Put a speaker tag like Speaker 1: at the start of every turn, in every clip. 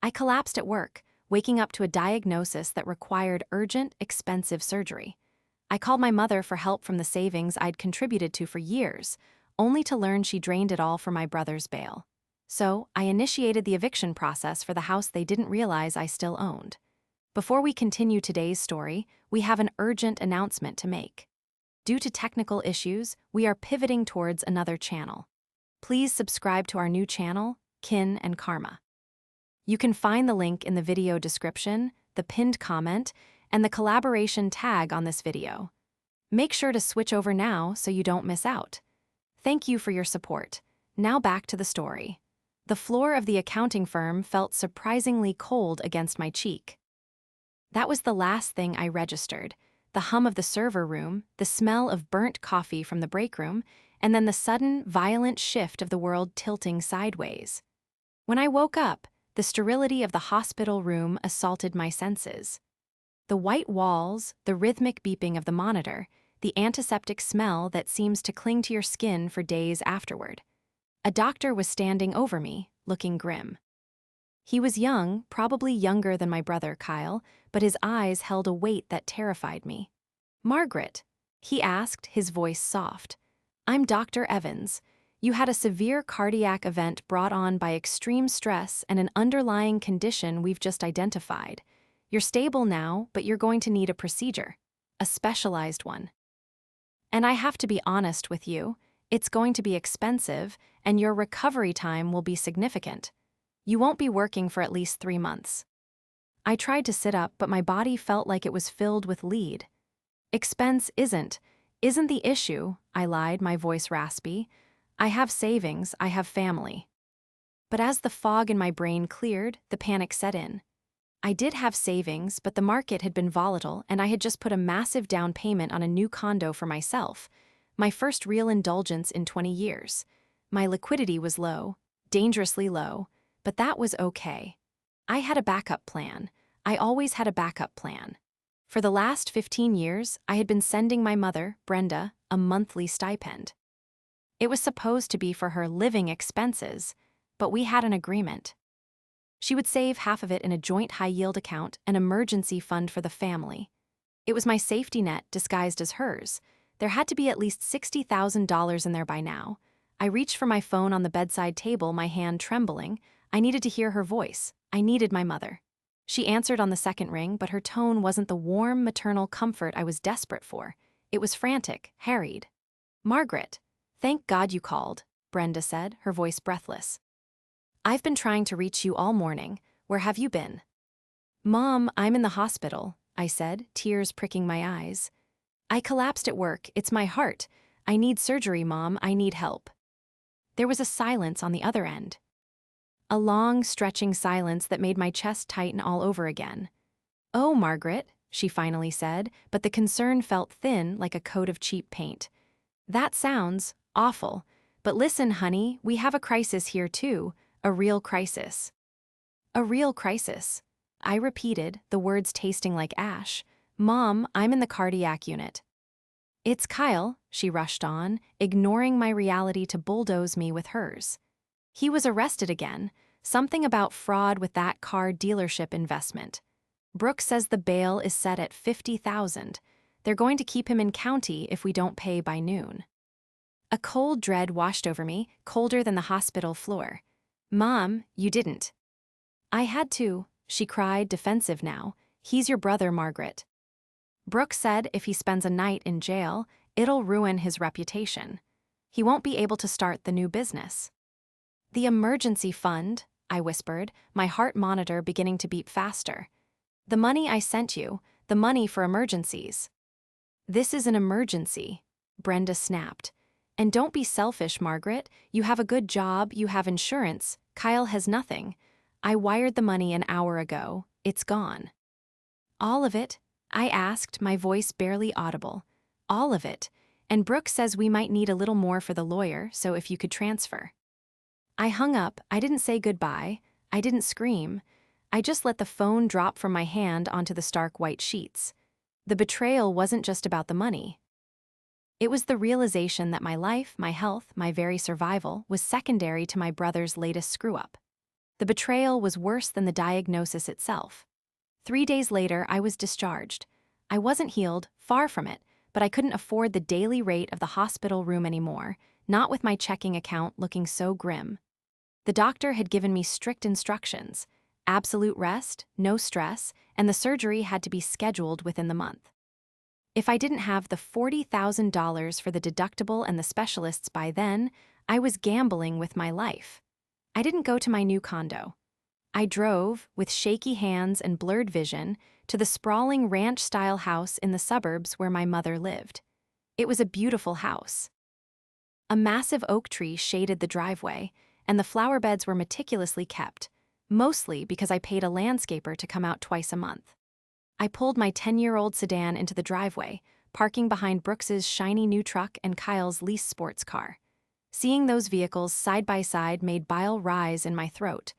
Speaker 1: I collapsed at work, waking up to a diagnosis that required urgent, expensive surgery. I called my mother for help from the savings I'd contributed to for years, only to learn she drained it all for my brother's bail. So, I initiated the eviction process for the house they didn't realize I still owned. Before we continue today's story, we have an urgent announcement to make. Due to technical issues, we are pivoting towards another channel. Please subscribe to our new channel, Kin and Karma. You can find the link in the video description, the pinned comment, and the collaboration tag on this video. Make sure to switch over now so you don't miss out. Thank you for your support. Now back to the story. The floor of the accounting firm felt surprisingly cold against my cheek. That was the last thing I registered: the hum of the server room, the smell of burnt coffee from the break room, and then the sudden, violent shift of the world tilting sideways. When I woke up, the sterility of the hospital room assaulted my senses. The white walls, the rhythmic beeping of the monitor, the antiseptic smell that seems to cling to your skin for days afterward. A doctor was standing over me, looking grim. He was young, probably younger than my brother Kyle, but his eyes held a weight that terrified me. "Margaret," he asked, his voice soft. "I'm Dr. Evans. You had a severe cardiac event brought on by extreme stress and an underlying condition we've just identified. You're stable now, but you're going to need a procedure, a specialized one. And I have to be honest with you, it's going to be expensive, and your recovery time will be significant. You won't be working for at least 3 months." I tried to sit up, but my body felt like it was filled with lead. "Expense isn't the issue," I lied, my voice raspy. "I have savings, I have family." But as the fog in my brain cleared, the panic set in. I did have savings, but the market had been volatile, and I had just put a massive down payment on a new condo for myself, my first real indulgence in 20 years. My liquidity was low, dangerously low, but that was okay. I had a backup plan. I always had a backup plan. For the last 15 years, I had been sending my mother, Brenda, a monthly stipend. It was supposed to be for her living expenses, but we had an agreement. She would save half of it in a joint high-yield account, an emergency fund for the family. It was my safety net disguised as hers. There had to be at least $60,000 in there by now. I reached for my phone on the bedside table, my hand trembling. I needed to hear her voice. I needed my mother. She answered on the second ring, but her tone wasn't the warm, maternal comfort I was desperate for. It was frantic, harried. "Margaret, thank God you called," Brenda said, her voice breathless. "I've been trying to reach you all morning. Where have you been?" "Mom, I'm in the hospital," I said, tears pricking my eyes. "I collapsed at work. It's my heart. I need surgery, Mom. I need help." There was a silence on the other end. A long, stretching silence that made my chest tighten all over again. "Oh, Margaret," she finally said, but the concern felt thin like a coat of cheap paint. "That sounds awful. But listen, honey, we have a crisis here too. A real crisis." "A real crisis," I repeated, the words tasting like ash. "Mom, I'm in the cardiac unit." "It's Kyle," she rushed on, ignoring my reality to bulldoze me with hers. "He was arrested again. Something about fraud with that car dealership investment. Brooke says the bail is set at $50,000. They're going to keep him in county if we don't pay by noon." A cold dread washed over me, colder than the hospital floor. "Mom, you didn't." "I had to," she cried, defensive now. "He's your brother, Margaret. Brooke said if he spends a night in jail, it'll ruin his reputation. He won't be able to start the new business." "The emergency fund," I whispered, my heart monitor beginning to beat faster. "The money I sent you, the money for emergencies." "This is an emergency," Brenda snapped. "And don't be selfish, Margaret. You have a good job, you have insurance. Kyle has nothing. I wired the money an hour ago. It's gone." "All of it?" I asked, my voice barely audible. "All of it. And Brooke says we might need a little more for the lawyer, so if you could transfer." I hung up. I didn't say goodbye. I didn't scream. I just let the phone drop from my hand onto the stark white sheets. The betrayal wasn't just about the money. It was the realization that my life, my health, my very survival was secondary to my brother's latest screw-up. The betrayal was worse than the diagnosis itself. 3 days later, I was discharged. I wasn't healed, far from it, but I couldn't afford the daily rate of the hospital room anymore, not with my checking account looking so grim. The doctor had given me strict instructions: absolute rest, no stress, and the surgery had to be scheduled within the month. If I didn't have the $40,000 for the deductible and the specialists by then, I was gambling with my life. I didn't go to my new condo. I drove, with shaky hands and blurred vision, to the sprawling ranch-style house in the suburbs where my mother lived. It was a beautiful house. A massive oak tree shaded the driveway, and the flower beds were meticulously kept, mostly because I paid a landscaper to come out twice a month. I pulled my 10-year-old sedan into the driveway, parking behind Brooks's shiny new truck and Kyle's lease sports car. Seeing those vehicles side by side made bile rise in my throat.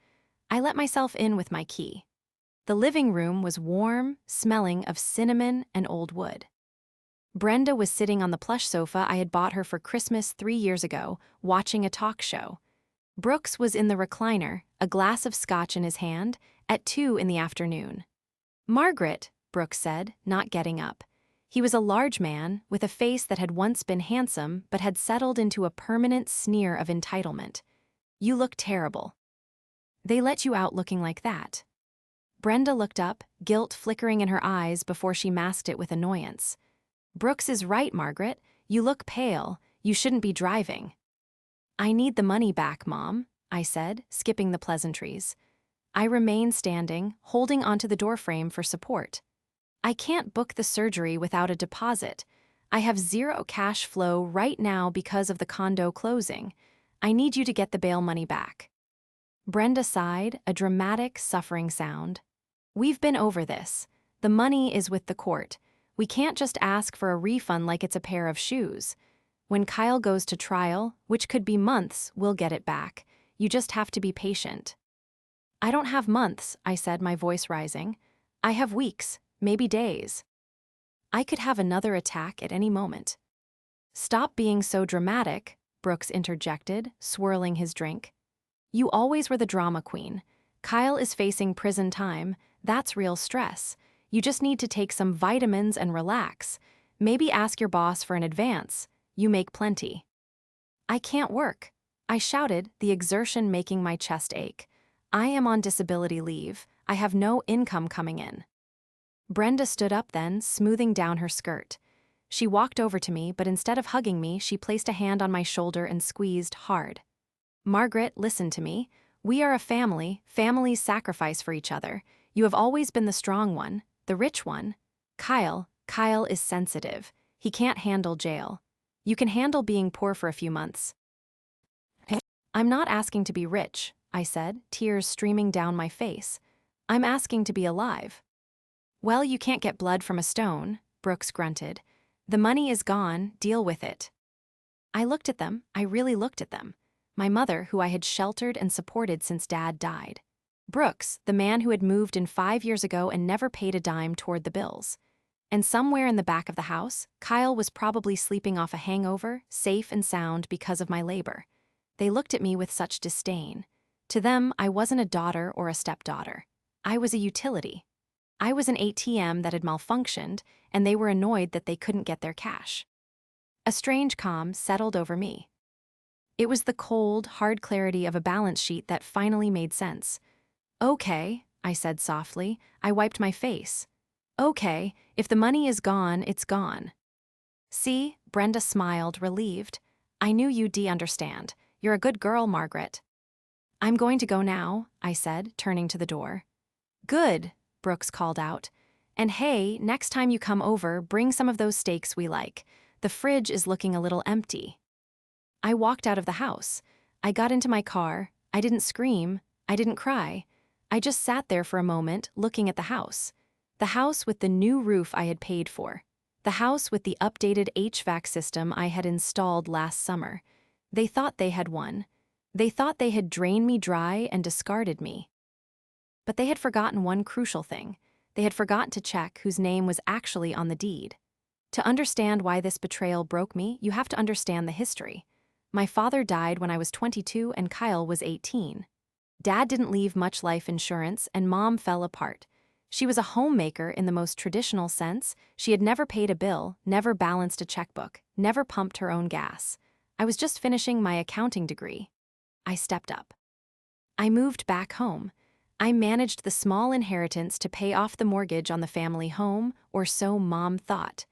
Speaker 1: I let myself in with my key. The living room was warm, smelling of cinnamon and old wood. Brenda was sitting on the plush sofa I had bought her for Christmas 3 years ago, watching a talk show. Brooks was in the recliner, a glass of scotch in his hand, at 2 in the afternoon. "Margaret," Brooks said, not getting up. He was a large man, with a face that had once been handsome but had settled into a permanent sneer of entitlement. "You look terrible." "They let you out looking like that." Brenda looked up, guilt flickering in her eyes before she masked it with annoyance. "Brooks is right, Margaret. You look pale. You shouldn't be driving." "I need the money back, Mom," I said, skipping the pleasantries. I remained standing, holding onto the doorframe for support. "I can't book the surgery without a deposit. I have zero cash flow right now because of the condo closing. I need you to get the bail money back." Brenda sighed, a dramatic, suffering sound. "We've been over this. The money is with the court. We can't just ask for a refund like it's a pair of shoes. When Kyle goes to trial, which could be months, we'll get it back. You just have to be patient." "I don't have months," I said, my voice rising. "I have weeks, maybe days. I could have another attack at any moment." "Stop being so dramatic," Brooks interjected, swirling his drink. "You always were the drama queen. Kyle is facing prison time. That's real stress. You just need to take some vitamins and relax. Maybe ask your boss for an advance. You make plenty." "I can't work," I shouted, the exertion making my chest ache. "I am on disability leave. I have no income coming in." Brenda stood up then, smoothing down her skirt. She walked over to me, but instead of hugging me, she placed a hand on my shoulder and squeezed hard. "Margaret, listen to me. We are a family. Families sacrifice for each other. You have always been the strong one, the rich one. Kyle is sensitive. He can't handle jail. You can handle being poor for a few months." "I'm not asking to be rich," I said, tears streaming down my face. "I'm asking to be alive." "Well, you can't get blood from a stone," Brooks grunted. "The money is gone, deal with it." I looked at them, I really looked at them. My mother, who I had sheltered and supported since Dad died. Brooks, the man who had moved in 5 years ago and never paid a dime toward the bills. And somewhere in the back of the house, Kyle was probably sleeping off a hangover, safe and sound because of my labor. They looked at me with such disdain. To them, I wasn't a daughter or a stepdaughter. I was a utility. I was an ATM that had malfunctioned, and they were annoyed that they couldn't get their cash. A strange calm settled over me. It was the cold, hard clarity of a balance sheet that finally made sense. "Okay," I said softly. I wiped my face. "Okay, if the money is gone, it's gone." "See," Brenda smiled, relieved. "I knew you'd understand. You're a good girl, Margaret." "I'm going to go now," I said, turning to the door. "Good," Brooks called out. "And hey, next time you come over, bring some of those steaks we like. The fridge is looking a little empty." I walked out of the house. I got into my car. I didn't scream. I didn't cry. I just sat there for a moment, looking at the house. The house with the new roof I had paid for. The house with the updated HVAC system I had installed last summer. They thought they had won. They thought they had drained me dry and discarded me. But they had forgotten one crucial thing. They had forgotten to check whose name was actually on the deed. To understand why this betrayal broke me, you have to understand the history. My father died when I was 22 and Kyle was 18. Dad didn't leave much life insurance, and Mom fell apart. She was a homemaker in the most traditional sense. She had never paid a bill, never balanced a checkbook, never pumped her own gas. I was just finishing my accounting degree. I stepped up. I moved back home. I managed the small inheritance to pay off the mortgage on the family home, or so Mom thought.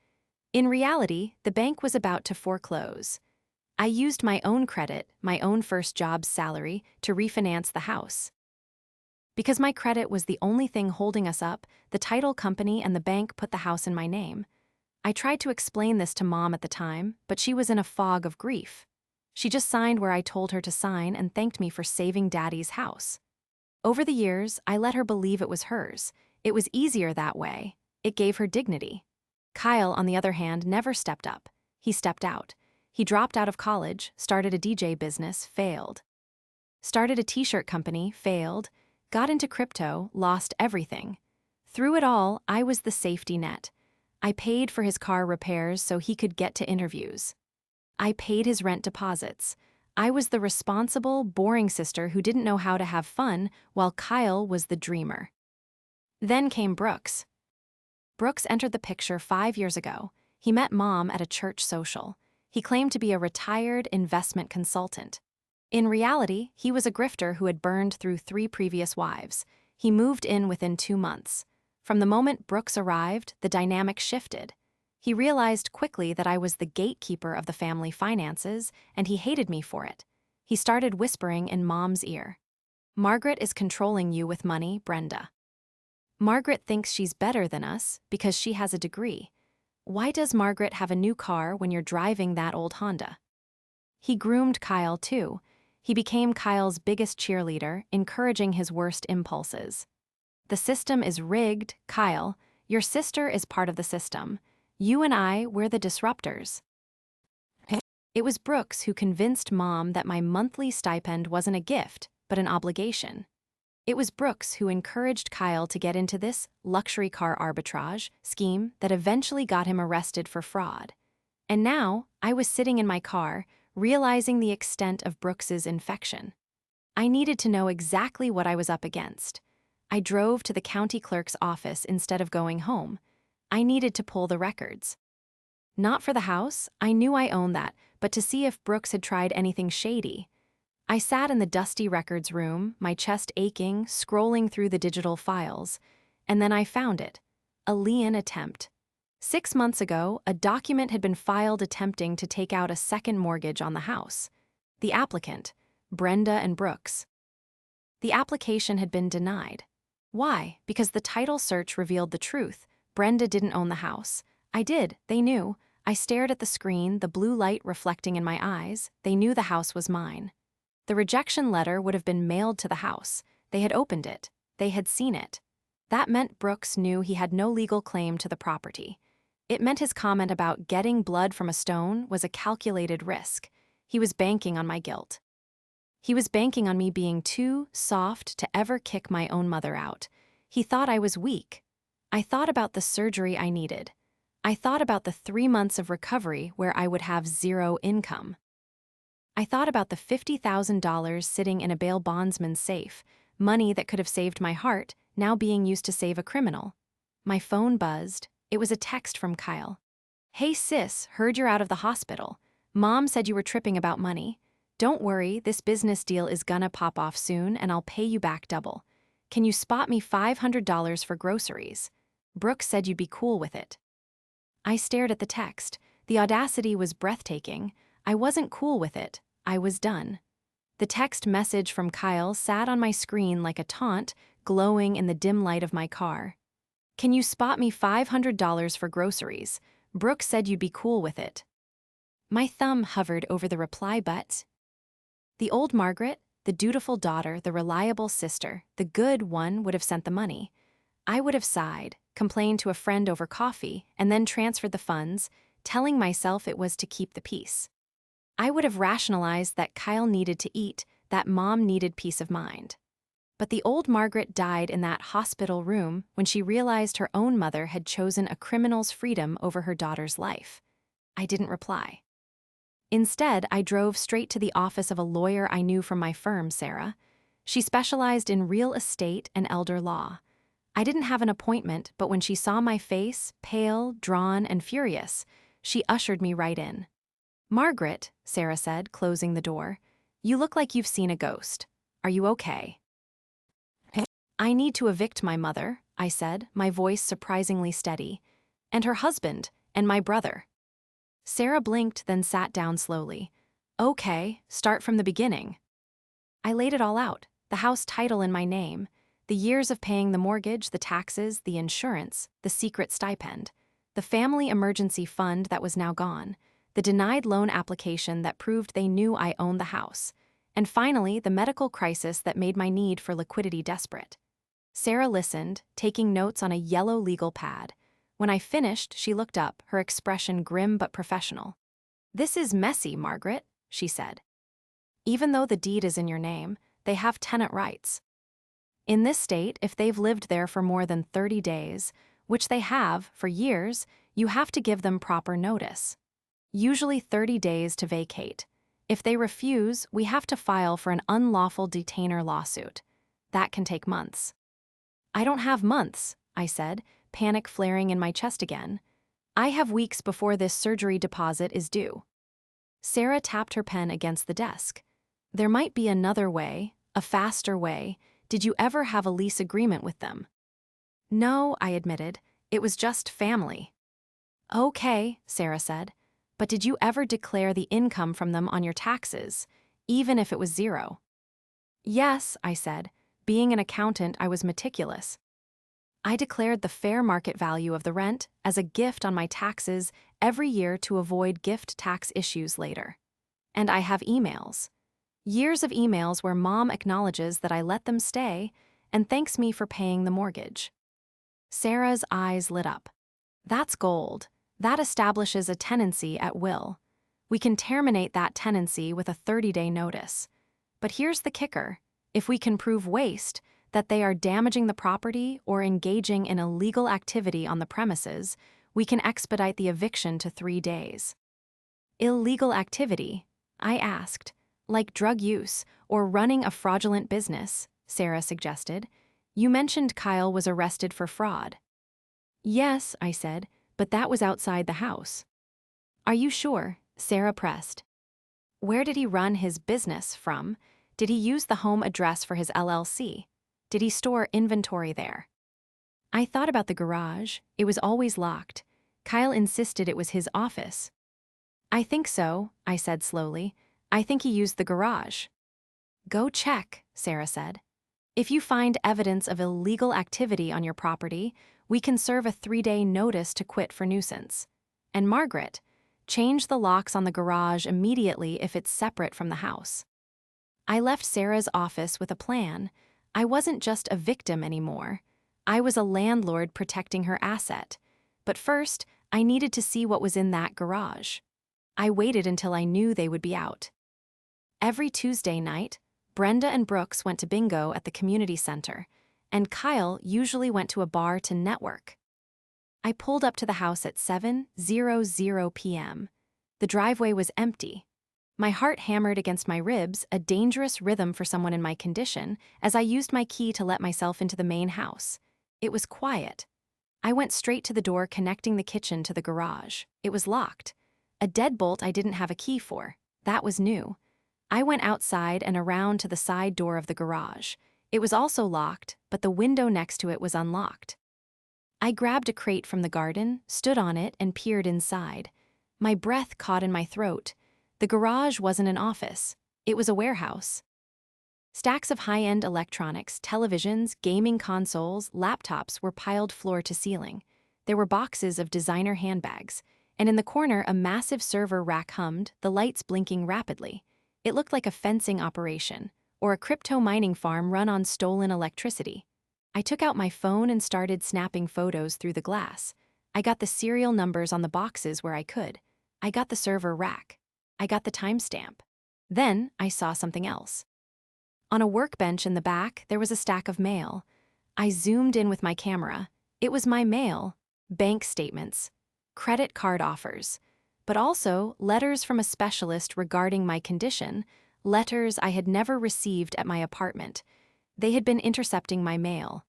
Speaker 1: In reality, the bank was about to foreclose. I used my own credit, my own first job's salary, to refinance the house. Because my credit was the only thing holding us up, the title company and the bank put the house in my name. I tried to explain this to Mom at the time, but she was in a fog of grief. She just signed where I told her to sign and thanked me for saving Daddy's house. Over the years, I let her believe it was hers. It was easier that way. It gave her dignity. Kyle, on the other hand, never stepped up. He stepped out. He dropped out of college, started a DJ business, failed. Started a t-shirt company, failed. Got into crypto, lost everything. Through it all, I was the safety net. I paid for his car repairs so he could get to interviews. I paid his rent deposits. I was the responsible, boring sister who didn't know how to have fun, while Kyle was the dreamer. Then came Brooks. Brooks entered the picture 5 years ago. He met Mom at a church social. He claimed to be a retired investment consultant. In reality, he was a grifter who had burned through 3 previous wives. He moved in within 2 months. From the moment Brooks arrived, the dynamic shifted. He realized quickly that I was the gatekeeper of the family finances, and he hated me for it. He started whispering in Mom's ear. "Margaret is controlling you with money, Brenda. Margaret thinks she's better than us because she has a degree. Why does Margaret have a new car when you're driving that old Honda?" He groomed Kyle, too. He became Kyle's biggest cheerleader, encouraging his worst impulses. "The system is rigged, Kyle. Your sister is part of the system. You and we're the disruptors." It was Brooks who convinced Mom that my monthly stipend wasn't a gift, but an obligation. It was Brooks who encouraged Kyle to get into this luxury car arbitrage scheme that eventually got him arrested for fraud. And now, I was sitting in my car, realizing the extent of Brooks's infection. I needed to know exactly what I was up against. I drove to the county clerk's office instead of going home. I needed to pull the records. Not for the house, I knew I owned that, but to see if Brooks had tried anything shady. I sat in the dusty records room, my chest aching, scrolling through the digital files. And then I found it. A lien attempt. 6 months ago, a document had been filed attempting to take out a second mortgage on the house. The applicant, Brenda and Brooks. The application had been denied. Why? Because the title search revealed the truth. Brenda didn't own the house. I did, they knew. I stared at the screen, the blue light reflecting in my eyes. They knew the house was mine. The rejection letter would have been mailed to the house. They had opened it. They had seen it. That meant Brooks knew he had no legal claim to the property. It meant his comment about getting blood from a stone was a calculated risk. He was banking on my guilt. He was banking on me being too soft to ever kick my own mother out. He thought I was weak. I thought about the surgery I needed. I thought about the 3 months of recovery where I would have 0 income. I thought about the $50,000 sitting in a bail bondsman's safe, money that could have saved my heart, now being used to save a criminal. My phone buzzed. It was a text from Kyle. "Hey sis, heard you're out of the hospital. Mom said you were tripping about money. Don't worry, this business deal is gonna pop off soon and I'll pay you back double. Can you spot me $500 for groceries? Brooke said you'd be cool with it." I stared at the text. The audacity was breathtaking. I wasn't cool with it. I was done. The text message from Kyle sat on my screen like a taunt, glowing in the dim light of my car. "Can you spot me $500 for groceries? Brooke said you'd be cool with it." My thumb hovered over the reply button. The old Margaret, the dutiful daughter, the reliable sister, the good one would have sent the money. I would have sighed, complained to a friend over coffee, and then transferred the funds, telling myself it was to keep the peace. I would have rationalized that Kyle needed to eat, that Mom needed peace of mind. But the old Margaret died in that hospital room when she realized her own mother had chosen a criminal's freedom over her daughter's life. I didn't reply. Instead, I drove straight to the office of a lawyer I knew from my firm, Sarah. She specialized in real estate and elder law. I didn't have an appointment, but when she saw my face, pale, drawn, and furious, she ushered me right in. "Margaret," Sarah said, closing the door, "you look like you've seen a ghost. Are you okay?" "I need to evict my mother," I said, my voice surprisingly steady, "and her husband, and my brother." Sarah blinked, then sat down slowly. "Okay, start from the beginning." I laid it all out, the house title in my name, the years of paying the mortgage, the taxes, the insurance, the secret stipend, the family emergency fund that was now gone, the denied loan application that proved they knew I owned the house, and finally the medical crisis that made my need for liquidity desperate. Sarah listened, taking notes on a yellow legal pad. When I finished, she looked up, her expression grim but professional. "This is messy, Margaret," she said. "Even though the deed is in your name, they have tenant rights. In this state, if they've lived there for more than 30 days, which they have for years, you have to give them proper notice. Usually 30 days to vacate. If they refuse, we have to file for an unlawful detainer lawsuit. That can take months." "I don't have months," I said, panic flaring in my chest again. "I have weeks before this surgery deposit is due." Sarah tapped her pen against the desk. "There might be another way, a faster way. Did you ever have a lease agreement with them?" "No," I admitted. "It was just family." "Okay," Sarah said. "But did you ever declare the income from them on your taxes, even if it was zero?" "Yes," I said. Being an accountant, I was meticulous. I declared the fair market value of the rent as a gift on my taxes every year to avoid gift tax issues later. And I have emails. Years of emails where Mom acknowledges that I let them stay and thanks me for paying the mortgage. Sarah's eyes lit up. "That's gold. That establishes a tenancy at will. We can terminate that tenancy with a 30-day notice. But here's the kicker. If we can prove waste, that they are damaging the property or engaging in illegal activity on the premises, we can expedite the eviction to 3 days. "Illegal activity?" I asked. "Like drug use or running a fraudulent business," Sarah suggested. "You mentioned Kyle was arrested for fraud." "Yes," I said, "but that was outside the house." "Are you sure?" Sarah pressed. "Where did he run his business from? Did he use the home address for his LLC? Did he store inventory there?" I thought about the garage. It was always locked. Kyle insisted it was his office. "I think so," I said slowly. "I think he used the garage." "Go check," Sarah said. "If you find evidence of illegal activity on your property, we can serve a 3-day notice to quit for nuisance. And Margaret, change the locks on the garage immediately if it's separate from the house." I left Sarah's office with a plan. I wasn't just a victim anymore. I was a landlord protecting her asset. But first, I needed to see what was in that garage. I waited until I knew they would be out. Every Tuesday night, Brenda and Brooks went to bingo at the community center, and Kyle usually went to a bar to network. I pulled up to the house at 7:00 p.m. The driveway was empty. My heart hammered against my ribs, a dangerous rhythm for someone in my condition, as I used my key to let myself into the main house. It was quiet. I went straight to the door connecting the kitchen to the garage. It was locked. A deadbolt I didn't have a key for. That was new. I went outside and around to the side door of the garage. It was also locked, but the window next to it was unlocked. I grabbed a crate from the garden, stood on it, and peered inside. My breath caught in my throat. The garage wasn't an office. It was a warehouse. Stacks of high-end electronics, televisions, gaming consoles, laptops were piled floor to ceiling. There were boxes of designer handbags, and in the corner a massive server rack hummed, the lights blinking rapidly. It looked like a fencing operation, or a crypto mining farm run on stolen electricity. I took out my phone and started snapping photos through the glass. I got the serial numbers on the boxes where I could. I got the server rack. I got the timestamp. Then I saw something else. On a workbench in the back, there was a stack of mail. I zoomed in with my camera. It was my mail, bank statements, credit card offers, but also letters from a specialist regarding my condition, letters I had never received at my apartment. They had been intercepting my mail.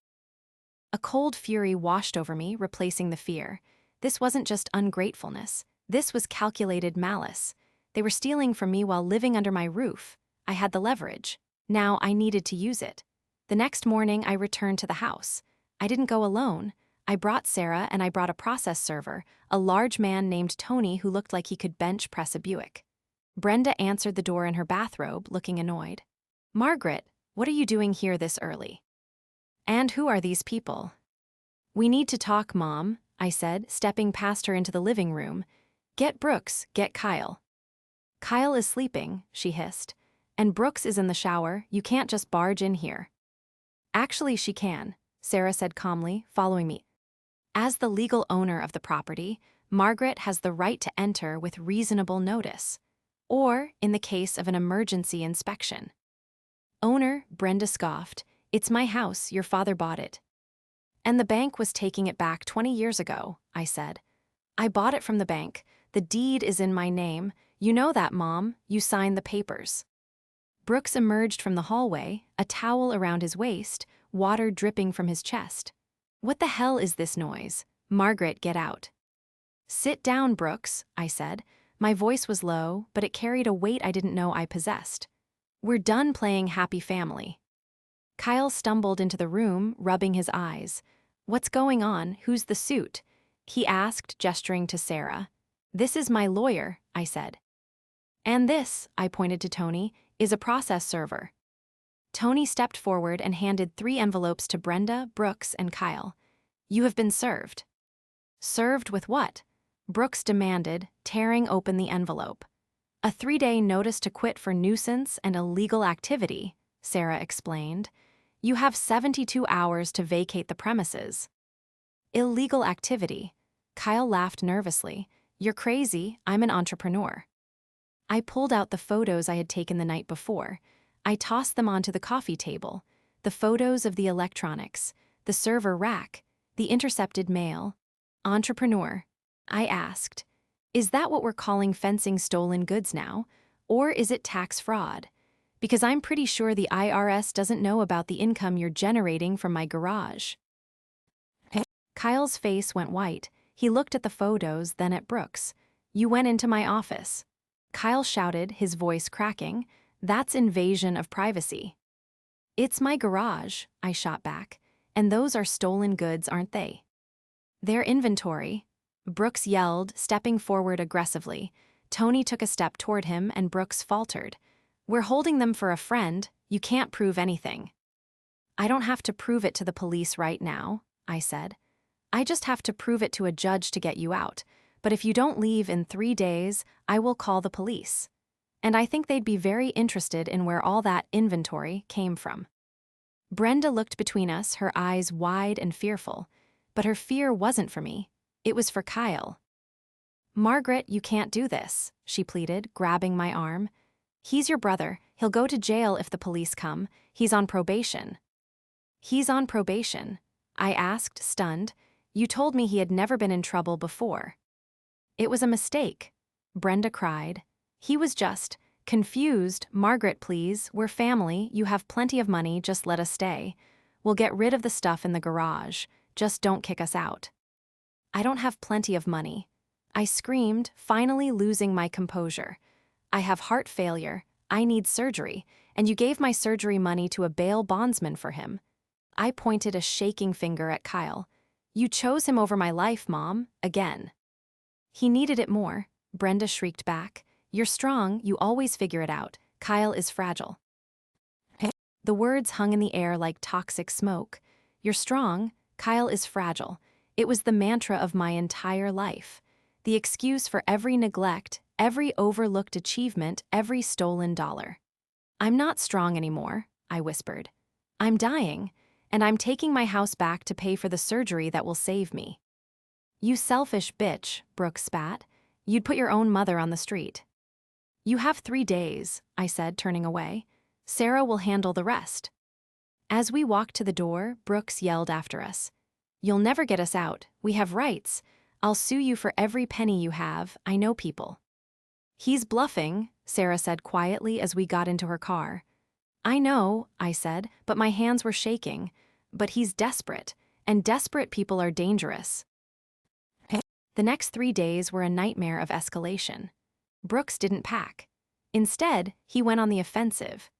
Speaker 1: A cold fury washed over me, replacing the fear. This wasn't just ungratefulness. This was calculated malice. They were stealing from me while living under my roof. I had the leverage. Now I needed to use it. The next morning, I returned to the house. I didn't go alone. I brought Sarah and I brought a process server, a large man named Tony who looked like he could bench press a Buick. Brenda answered the door in her bathrobe, looking annoyed. "Margaret, what are you doing here this early? And who are these people?" "We need to talk, Mom," I said, stepping past her into the living room. "Get Brooks, get Kyle." "Kyle is sleeping," she hissed. "And Brooks is in the shower, you can't just barge in here." "Actually, she can," Sarah said calmly, following me. "As the legal owner of the property, Margaret has the right to enter with reasonable notice. Or in the case of an emergency inspection." "Owner," Brenda scoffed, "it's my house, your father bought it." "And the bank was taking it back 20 years ago," I said. "I bought it from the bank. The deed is in my name. You know that, Mom. You signed the papers." Brooks emerged from the hallway, a towel around his waist, water dripping from his chest. "What the hell is this noise? Margaret, get out." "Sit down, Brooks," I said. My voice was low, but it carried a weight I didn't know I possessed. "We're done playing happy family." Kyle stumbled into the room, rubbing his eyes. "What's going on? Who's the suit?" he asked, gesturing to Sarah. "This is my lawyer," I said. "And this," I pointed to Tony, "is a process server." Tony stepped forward and handed 3 envelopes to Brenda, Brooks, and Kyle. "You have been served." "Served with what?" Brooks demanded, tearing open the envelope. "A 3-day notice to quit for nuisance and illegal activity," Sarah explained. "You have 72 hours to vacate the premises." "Illegal activity?" Kyle laughed nervously. "You're crazy, I'm an entrepreneur." I pulled out the photos I had taken the night before. I tossed them onto the coffee table. The photos of the electronics, the server rack, the intercepted mail. "Entrepreneur," I asked, "is that what we're calling fencing stolen goods now? Or is it tax fraud? Because I'm pretty sure the IRS doesn't know about the income you're generating from my garage." Kyle's face went white. He looked at the photos, then at Brooks. "You went into my office." Kyle shouted, his voice cracking. "That's invasion of privacy." "It's my garage," I shot back. "And those are stolen goods, aren't they?" "They're inventory," Brooks yelled, stepping forward aggressively. Tony took a step toward him and Brooks faltered. "We're holding them for a friend. You can't prove anything." "I don't have to prove it to the police right now," I said. "I just have to prove it to a judge to get you out. But if you don't leave in 3 days, I will call the police. And I think they'd be very interested in where all that inventory came from." Brenda looked between us, her eyes wide and fearful. But her fear wasn't for me. It was for Kyle. "Margaret, you can't do this," she pleaded, grabbing my arm. "He's your brother. He'll go to jail if the police come. He's on probation." "He's on probation?" I asked, stunned. "You told me he had never been in trouble before." "It was a mistake," Brenda cried. "He was just confused. Margaret, please, we're family, you have plenty of money, just let us stay. We'll get rid of the stuff in the garage, just don't kick us out." "I don't have plenty of money," I screamed, finally losing my composure. "I have heart failure, I need surgery, and you gave my surgery money to a bail bondsman for him." I pointed a shaking finger at Kyle. "You chose him over my life, Mom, again." "He needed it more," Brenda shrieked back. "You're strong, you always figure it out. Kyle is fragile." The words hung in the air like toxic smoke. "You're strong, Kyle is fragile." It was the mantra of my entire life. The excuse for every neglect, every overlooked achievement, every stolen dollar. "I'm not strong anymore," I whispered. "I'm dying, and I'm taking my house back to pay for the surgery that will save me." "You selfish bitch," Brooke spat. "You'd put your own mother on the street." "You have 3 days," I said, turning away. "Sarah will handle the rest." As we walked to the door, Brooks yelled after us. "You'll never get us out. We have rights. I'll sue you for every penny you have. I know people." "He's bluffing," Sarah said quietly as we got into her car. I know, I said, but my hands were shaking. But he's desperate, and desperate people are dangerous. The next 3 days were a nightmare of escalation. Brooks didn't pack. Instead, he went on the offensive.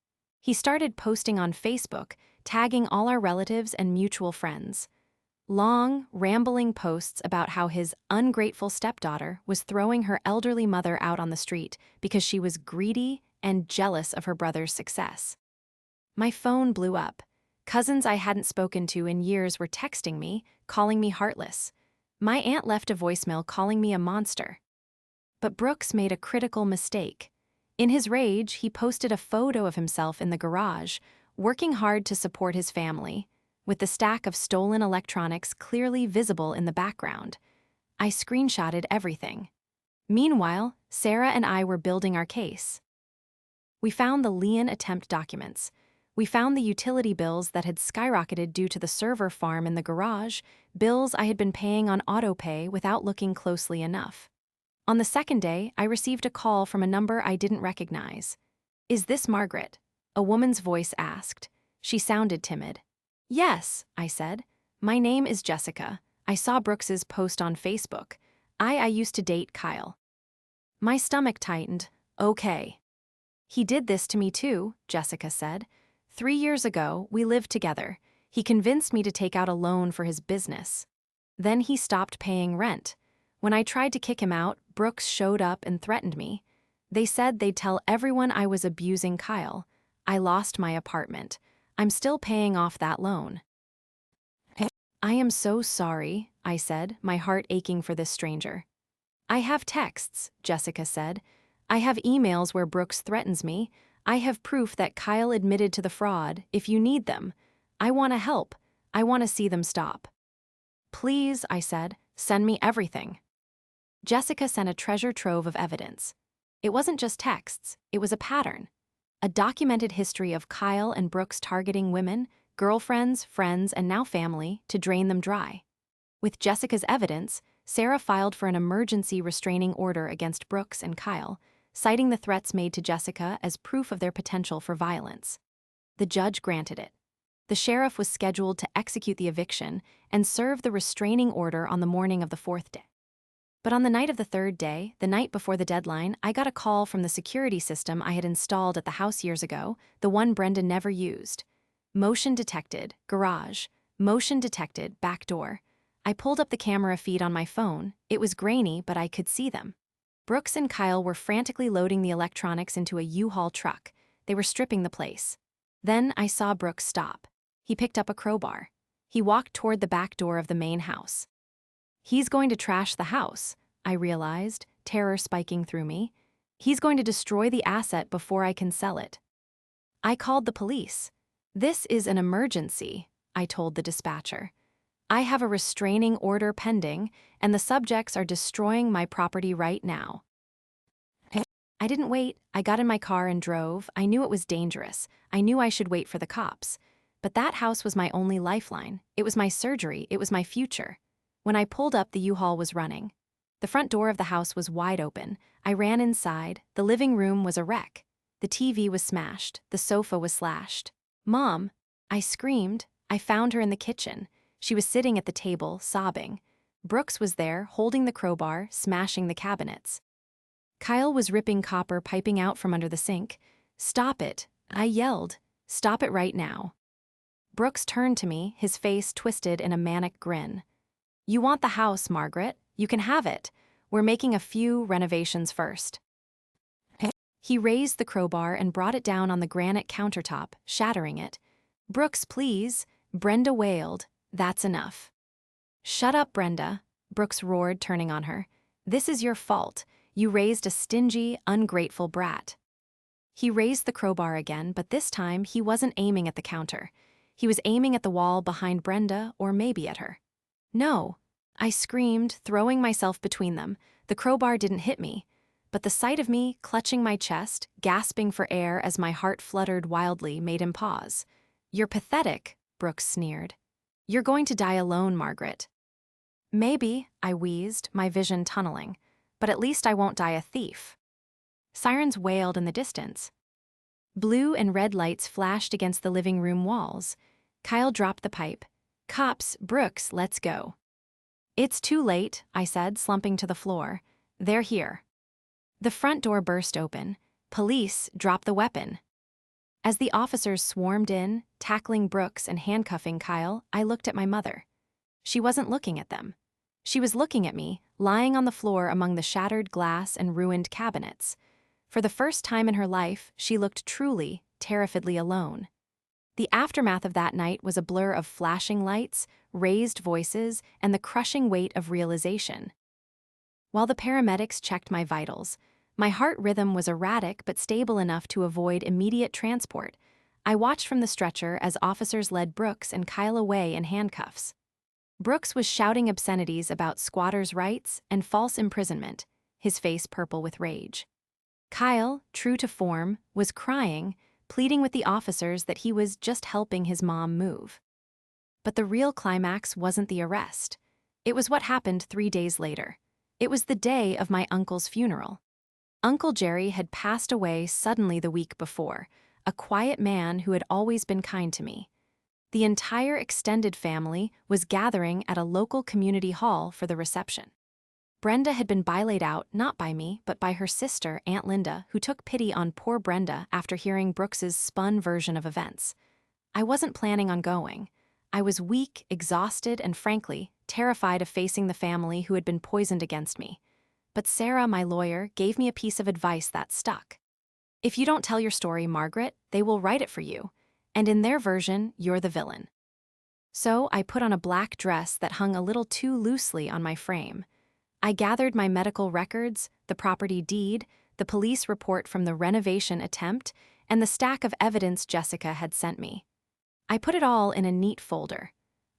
Speaker 1: He started posting on Facebook, tagging all our relatives and mutual friends. Long, rambling posts about how his ungrateful stepdaughter was throwing her elderly mother out on the street because she was greedy and jealous of her brother's success. My phone blew up. Cousins I hadn't spoken to in years were texting me, calling me heartless. My aunt left a voicemail calling me a monster. But Brooks made a critical mistake. In his rage, he posted a photo of himself in the garage, working hard to support his family, with the stack of stolen electronics clearly visible in the background. I screenshotted everything. Meanwhile, Sarah and I were building our case. We found the lien attempt documents. We found the utility bills that had skyrocketed due to the server farm in the garage, bills I had been paying on autopay without looking closely enough. On the second day, I received a call from a number I didn't recognize. "Is this Margaret?" A woman's voice asked. She sounded timid. "Yes," I said. "My name is Jessica. I saw Brooks's post on Facebook. I used to date Kyle." My stomach tightened. "Okay." "He did this to me too," Jessica said. 3 years ago, we lived together. He convinced me to take out a loan for his business. Then he stopped paying rent. When I tried to kick him out, Brooks showed up and threatened me. They said they'd tell everyone I was abusing Kyle. I lost my apartment. I'm still paying off that loan. "I am so sorry," I said, my heart aching for this stranger. "I have texts," Jessica said. "I have emails where Brooks threatens me. I have proof that Kyle admitted to the fraud, if you need them. I want to help. I want to see them stop." "Please," I said, "send me everything." Jessica sent a treasure trove of evidence. It wasn't just texts, it was a pattern. A documented history of Kyle and Brooks targeting women, girlfriends, friends, and now family, to drain them dry. With Jessica's evidence, Sarah filed for an emergency restraining order against Brooks and Kyle, citing the threats made to Jessica as proof of their potential for violence. The judge granted it. The sheriff was scheduled to execute the eviction and serve the restraining order on the morning of the fourth day. But on the night of the third day, the night before the deadline, I got a call from the security system I had installed at the house years ago, the one Brenda never used. "Motion detected, garage. Motion detected, back door." I pulled up the camera feed on my phone. It was grainy, but I could see them. Brooks and Kyle were frantically loading the electronics into a U-Haul truck. They were stripping the place. Then I saw Brooks stop. He picked up a crowbar. He walked toward the back door of the main house. He's going to trash the house, I realized, terror spiking through me. He's going to destroy the asset before I can sell it. I called the police. "This is an emergency," I told the dispatcher. "I have a restraining order pending, and the subjects are destroying my property right now." I didn't wait. I got in my car and drove. I knew it was dangerous. I knew I should wait for the cops. But that house was my only lifeline. It was my surgery. It was my future. When I pulled up, the U-Haul was running. The front door of the house was wide open. I ran inside. The living room was a wreck. The TV was smashed. The sofa was slashed. "Mom!" I screamed. I found her in the kitchen. She was sitting at the table, sobbing. Brooks was there, holding the crowbar, smashing the cabinets. Kyle was ripping copper piping out from under the sink. "Stop it!" I yelled. "Stop it right now." Brooks turned to me, his face twisted in a manic grin. "You want the house, Margaret? You can have it. We're making a few renovations first." He raised the crowbar and brought it down on the granite countertop, shattering it. "Brooks, please," Brenda wailed. "That's enough." "Shut up, Brenda," Brooks roared, turning on her. "This is your fault. You raised a stingy, ungrateful brat." He raised the crowbar again, but this time he wasn't aiming at the counter. He was aiming at the wall behind Brenda, or maybe at her. "No," I screamed, throwing myself between them. The crowbar didn't hit me, but the sight of me clutching my chest, gasping for air as my heart fluttered wildly, made him pause. "You're pathetic," Brooks sneered. "You're going to die alone, Margaret." "Maybe," I wheezed, my vision tunneling, "but at least I won't die a thief." Sirens wailed in the distance. Blue and red lights flashed against the living room walls. Kyle dropped the pipe. "Cops, Brooks, let's go." "It's too late," I said, slumping to the floor. "They're here." The front door burst open. "Police, drop the weapon." As the officers swarmed in, tackling Brooks and handcuffing Kyle, I looked at my mother. She wasn't looking at them. She was looking at me, lying on the floor among the shattered glass and ruined cabinets. For the first time in her life, she looked truly, terrifiedly alone. The aftermath of that night was a blur of flashing lights, raised voices, and the crushing weight of realization. While the paramedics checked my vitals, my heart rhythm was erratic but stable enough to avoid immediate transport. I watched from the stretcher as officers led Brooks and Kyle away in handcuffs. Brooks was shouting obscenities about squatters' rights and false imprisonment, his face purple with rage. Kyle, true to form, was crying, pleading with the officers that he was just helping his mom move. But the real climax wasn't the arrest. It was what happened 3 days later. It was the day of my uncle's funeral. Uncle Jerry had passed away suddenly the week before, a quiet man who had always been kind to me. The entire extended family was gathering at a local community hall for the reception. Brenda had been laid out not by me, but by her sister, Aunt Linda, who took pity on poor Brenda after hearing Brooks's spun version of events. I wasn't planning on going. I was weak, exhausted, and frankly, terrified of facing the family who had been poisoned against me. But Sarah, my lawyer, gave me a piece of advice that stuck. "If you don't tell your story, Margaret, they will write it for you. And in their version, you're the villain." So I put on a black dress that hung a little too loosely on my frame. I gathered my medical records, the property deed, the police report from the renovation attempt, and the stack of evidence Jessica had sent me. I put it all in a neat folder.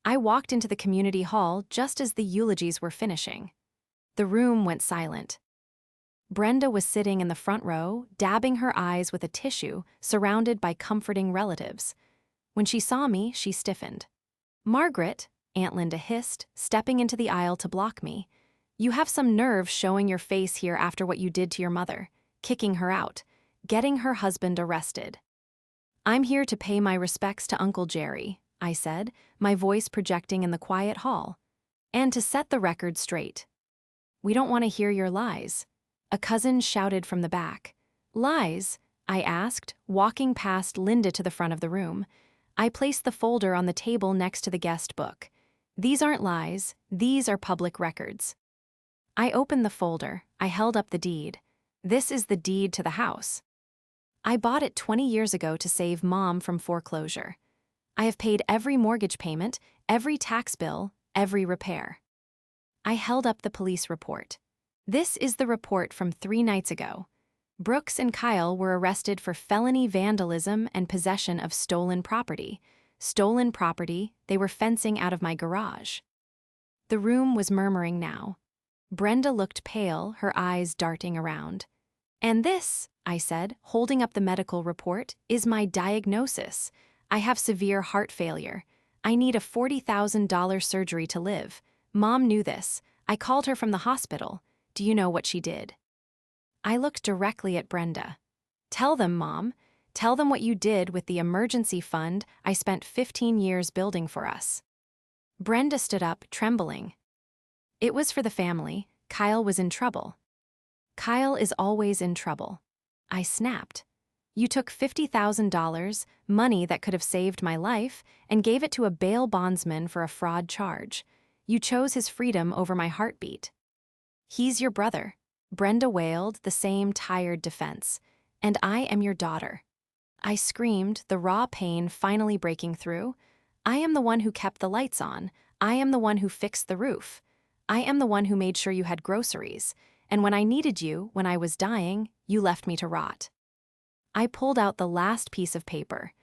Speaker 1: I walked into the community hall just as the eulogies were finishing. The room went silent. Brenda was sitting in the front row, dabbing her eyes with a tissue, surrounded by comforting relatives. When she saw me, she stiffened. "Margaret," Aunt Linda hissed, stepping into the aisle to block me, "you have some nerve showing your face here after what you did to your mother, kicking her out, getting her husband arrested." "I'm here to pay my respects to Uncle Jerry," I said, my voice projecting in the quiet hall, "and to set the record straight." "We don't want to hear your lies," a cousin shouted from the back. "Lies?" I asked, walking past Linda to the front of the room. I placed the folder on the table next to the guest book. "These aren't lies, these are public records." I opened the folder. I held up the deed. "This is the deed to the house. I bought it 20 years ago to save Mom from foreclosure. I have paid every mortgage payment, every tax bill, every repair." I held up the police report. "This is the report from 3 nights ago. Brooks and Kyle were arrested for felony vandalism and possession of stolen property. Stolen property, they were fencing out of my garage." The room was murmuring now. Brenda looked pale, her eyes darting around. "And this," I said, holding up the medical report, "is my diagnosis. I have severe heart failure. I need a $40,000 surgery to live. Mom knew this. I called her from the hospital. Do you know what she did?" I looked directly at Brenda. "Tell them, Mom. Tell them what you did with the emergency fund I spent 15 years building for us." Brenda stood up, trembling. "It was for the family. Kyle was in trouble." "Kyle is always in trouble." I snapped. "You took $50,000, money that could have saved my life, and gave it to a bail bondsman for a fraud charge. You chose his freedom over my heartbeat." "He's your brother," Brenda wailed, the same tired defense. "And I am your daughter." I screamed, the raw pain finally breaking through. "I am the one who kept the lights on. I am the one who fixed the roof. I am the one who made sure you had groceries. And when I needed you, when I was dying, you left me to rot." I pulled out the last piece of paper.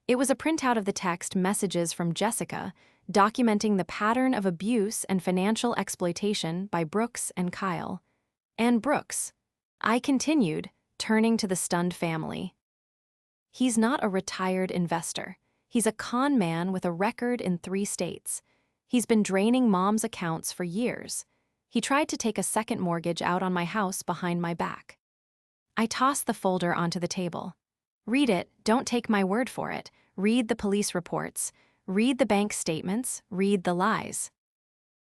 Speaker 1: It was a printout of the text messages from Jessica, documenting the pattern of abuse and financial exploitation by Brooks and Kyle. "And Brooks," I continued, turning to the stunned family. "He's not a retired investor. He's a con man with a record in 3 states. He's been draining Mom's accounts for years. He tried to take a second mortgage out on my house behind my back." I tossed the folder onto the table. Read it, don't take my word for it. Read the police reports. Read the bank statements. Read the lies.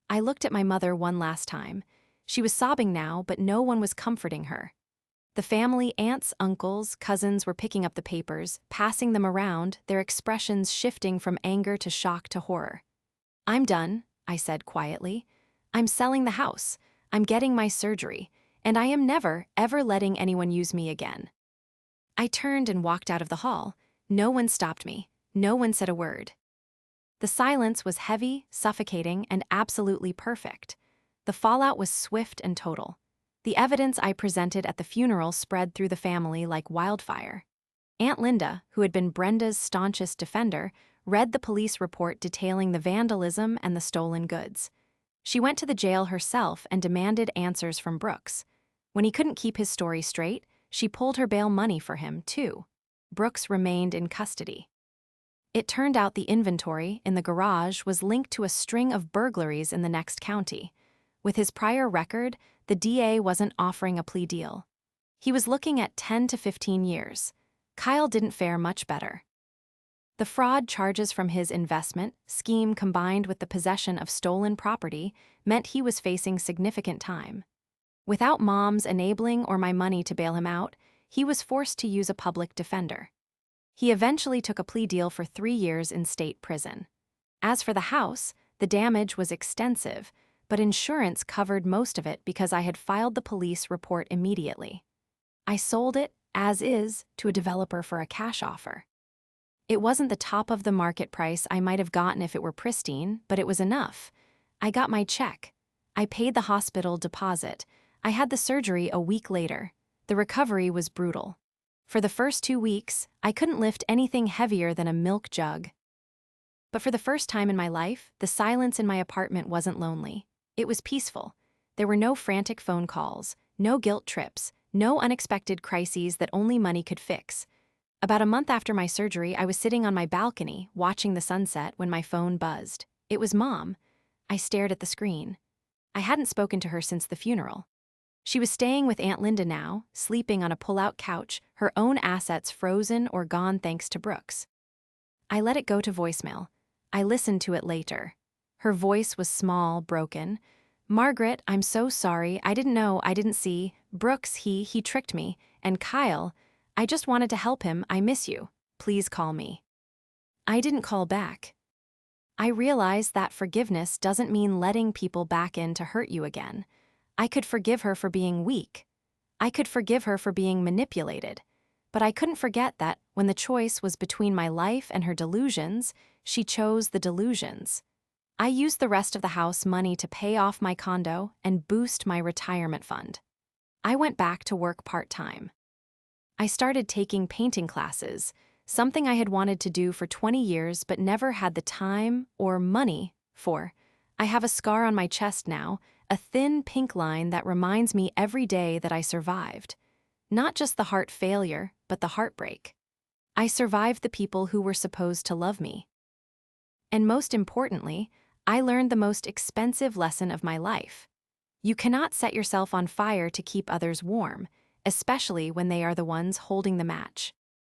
Speaker 1: I looked at my mother one last time. She was sobbing now, but no one was comforting her. The family, aunts, uncles, cousins were picking up the papers, passing them around, their expressions shifting from anger to shock to horror. "I'm done," I said quietly. "I'm selling the house. I'm getting my surgery. And I am never, ever letting anyone use me again." I turned and walked out of the hall. No one stopped me. No one said a word. The silence was heavy, suffocating, and absolutely perfect. The fallout was swift and total. The evidence I presented at the funeral spread through the family like wildfire. Aunt Linda, who had been Brenda's staunchest defender, read the police report detailing the vandalism and the stolen goods. She went to the jail herself and demanded answers from Brooks. When he couldn't keep his story straight, she pulled her bail money for him, too. Brooks remained in custody. It turned out the inventory in the garage was linked to a string of burglaries in the next county. With his prior record, the DA wasn't offering a plea deal. He was looking at 10 to 15 years. Kyle didn't fare much better. The fraud charges from his investment scheme combined with the possession of stolen property meant he was facing significant time. Without Mom's enabling or my money to bail him out, he was forced to use a public defender. He eventually took a plea deal for 3 years in state prison. As for the house, the damage was extensive, but insurance covered most of it because I had filed the police report immediately. I sold it, as is, to a developer for a cash offer. It wasn't the top of the market price I might have gotten if it were pristine, but it was enough. I got my check. I paid the hospital deposit. I had the surgery a week later. The recovery was brutal. For the first 2 weeks, I couldn't lift anything heavier than a milk jug. But for the first time in my life, the silence in my apartment wasn't lonely. It was peaceful. There were no frantic phone calls, no guilt trips, no unexpected crises that only money could fix. About a month after my surgery, I was sitting on my balcony, watching the sunset when my phone buzzed. It was Mom. I stared at the screen. I hadn't spoken to her since the funeral. She was staying with Aunt Linda now, sleeping on a pull-out couch, her own assets frozen or gone thanks to Brooks. I let it go to voicemail. I listened to it later. Her voice was small, broken. "Margaret, I'm so sorry. I didn't know, I didn't see. Brooks, he tricked me. And Kyle, I just wanted to help him. I miss you. Please call me." I didn't call back. I realized that forgiveness doesn't mean letting people back in to hurt you again. I could forgive her for being weak. I could forgive her for being manipulated. But I couldn't forget that when the choice was between my life and her delusions, she chose the delusions. I used the rest of the house money to pay off my condo and boost my retirement fund. I went back to work part-time. I started taking painting classes, something I had wanted to do for 20 years but never had the time or money for. I have a scar on my chest now, a thin pink line that reminds me every day that I survived. Not just the heart failure, but the heartbreak. I survived the people who were supposed to love me. And most importantly, I learned the most expensive lesson of my life. You cannot set yourself on fire to keep others warm, especially when they are the ones holding the match.